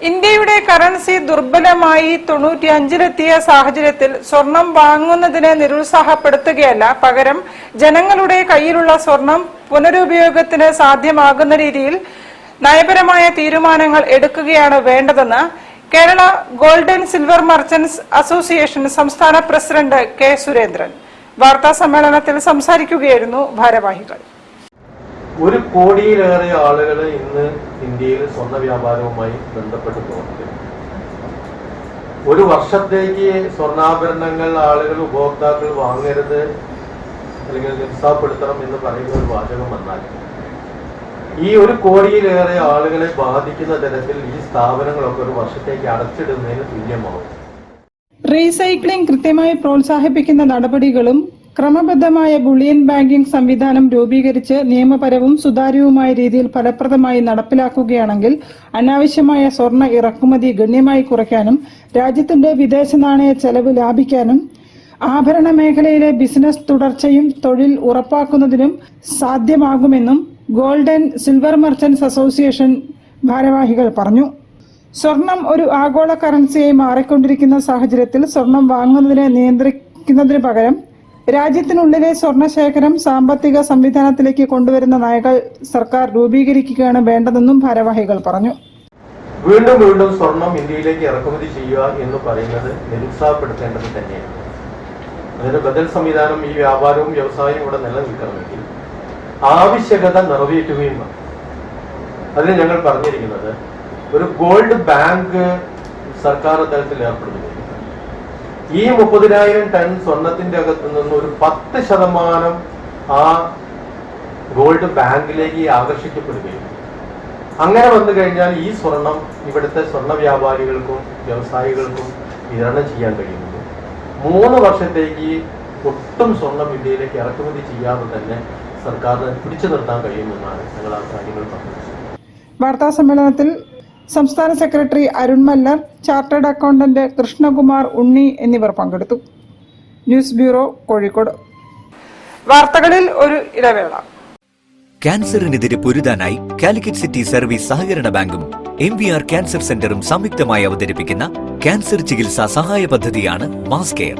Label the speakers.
Speaker 1: ഇന്ത്യയുടെ കറൻസി ദുർബലമായി 95-ലെത്തിയ സാഹചര്യത്തിൽ സ്വർണം വാങ്ങുന്നതിനെ നിരുത്സാഹപ്പെടുത്തുകയല്ല, പകരം ജനങ്ങളുടെ കയ്യിലുള്ള സ്വർണം പുനരുപയോഗത്തിന് സാധ്യമാകുന്ന രീതിയിൽ നയപരമായ തീരുമാനങ്ങൾ എടുക്കുകയാണ് വേണ്ടതെന്ന് Kerala gold and silver merchants association സംസ്ഥാന പ്രസിഡന്റ് കെ സുരേന്ദ്രൻ വാർത്താ സമ്മേളനത്തിൽ സംസാരിക്കുകയായിരുന്നു ഭാരവാഹികൾ.
Speaker 2: 1 കോടിയിലേറെ ആളുകൾ ഇന്ന് ഇന്ത്യയിൽ സ്വർണ്ണ വ്യാപാരവുമായി ബന്ധപ്പെട്ട് പ്രവർത്തിക്കുന്നു. ഒരു വർഷത്തേക്ക് സ്വർണ്ണാഭരണങ്ങൾ ആളുകൾ ഉപഭോക്താക്കൾ വാങ്ങരുത് അല്ലെങ്കിൽ നിരുത്സാഹപ്പെടുത്തണം എന്ന് പറയുന്ന ഒരു വാചകം വന്നാൽ ഈ 1 കോടിയിലേറെ ആളുകളെ ബാധിക്കുന്ന തരത്തിൽ ഈ സ്ഥാപനങ്ങളൊക്കെ ഒരു വർഷത്തേക്ക് അടച്ചിടുന്നതിന് തുല്യമാവും.
Speaker 1: റീസൈക്ലിംഗ് കൃത്യമായി പ്രോത്സാഹിപ്പിക്കുന്ന നടപടികളും ക്രമബദ്ധമായ ബുള്ളിയൻ ബാങ്കിംഗ് സംവിധാനം രൂപീകരിച്ച് നിയമപരവും സുതാര്യവുമായ രീതിയിൽ ഫലപ്രദമായി നടപ്പിലാക്കുകയാണെങ്കിൽ അനാവശ്യമായ സ്വർണ്ണ ഇറക്കുമതി ഗണ്യമായി കുറയ്ക്കാനും രാജ്യത്തിന്റെ വിദേശ നാണയ ചെലവ് ലാഭിക്കാനും ആഭരണ മേഖലയിലെ ബിസിനസ് തുടർച്ചയും തൊഴിൽ ഉറപ്പാക്കുന്നതിനും സാധ്യമാകുമെന്നും gold and silver merchants association ഭാരവാഹികൾ പറഞ്ഞു. സ്വർണം ഒരു ആഗോള കറൻസിയായി മാറിക്കൊണ്ടിരിക്കുന്ന സാഹചര്യത്തിൽ സ്വർണം വാങ്ങുന്നതിനെ നിയന്ത്രിക്കുന്നതിന് പകരം രാജ്യത്തിനുള്ളിലെ സ്വർണ്ണശേഖരം സാമ്പത്തിക സംവിധാനത്തിലേക്ക് കൊണ്ടുവരുന്ന നയങ്ങൾ സർക്കാർ രൂപീകരിക്കുകയാണ് വേണ്ടതെന്നും ഭാരവാഹികൾ പറഞ്ഞു.
Speaker 2: വീണ്ടും വീണ്ടും സ്വർണം ഇന്ത്യയിലേക്ക് ഇറക്കുമതി ചെയ്യുക എന്ന് പറയുന്നത് നിരുത്സാഹപ്പെടുത്തേണ്ടത് തന്നെയാണ്. അതിന് ബദൽ സംവിധാനം ഈ വ്യാപാരവും വ്യവസായവും ഇവിടെ നിലനിൽക്കണമെങ്കിൽ ആവശ്യകത നിറവേറ്റുകയും വേണം. അതിന് ഞങ്ങൾ പറഞ്ഞിരിക്കുന്നത് ഒരു ഗോൾഡ് ബാങ്ക് സർക്കാർ തലത്തിൽ ഏർപ്പെടുന്നു. ഈ 30,000 ടൺ സ്വർണത്തിന്റെ അകത്തു നിന്ന് ഒരു 10% ആ ഗോൾഡ് ബാങ്കിലേക്ക് ആകർഷിക്കപ്പെടുകയും അങ്ങനെ വന്നു കഴിഞ്ഞാൽ ഈ സ്വർണം ഇവിടുത്തെ സ്വർണ്ണ വ്യാപാരികൾക്കും വ്യവസായികൾക്കും വിതരണം ചെയ്യാൻ കഴിയുന്നു. 3 വർഷത്തേക്ക് ഒട്ടും സ്വർണം ഇന്ത്യയിലേക്ക് ഇറക്കുമതി ചെയ്യാതെ തന്നെ സർക്കാരിന് പിടിച്ചു നിർത്താൻ കഴിയുമെന്നാണ് ഞങ്ങൾ ആ കാര്യങ്ങൾ പറഞ്ഞത്.
Speaker 1: വാർത്താ സമ്മേളനത്തിൽ സംസ്ഥാന secretary Arun Mallar, chartered accountant Krishnakumar Unni എന്നിവർ പങ്കെടുത്തു. News bureau, Kozhikode. വാർത്തകളിൽ ഒരു ഇടവേള.
Speaker 3: ക്യാൻസറിനെതിരെ പൊരുതാനായി കാലിക്കറ്റ് സിറ്റി സർവീസ് സഹകരണ ബാങ്കും MVR ക്യാൻസർ സെന്ററും സംയുക്തമായി അവതരിപ്പിക്കുന്ന ക്യാൻസർ ചികിത്സാ സഹായ പദ്ധതിയാണ് മാസ് കെയർ.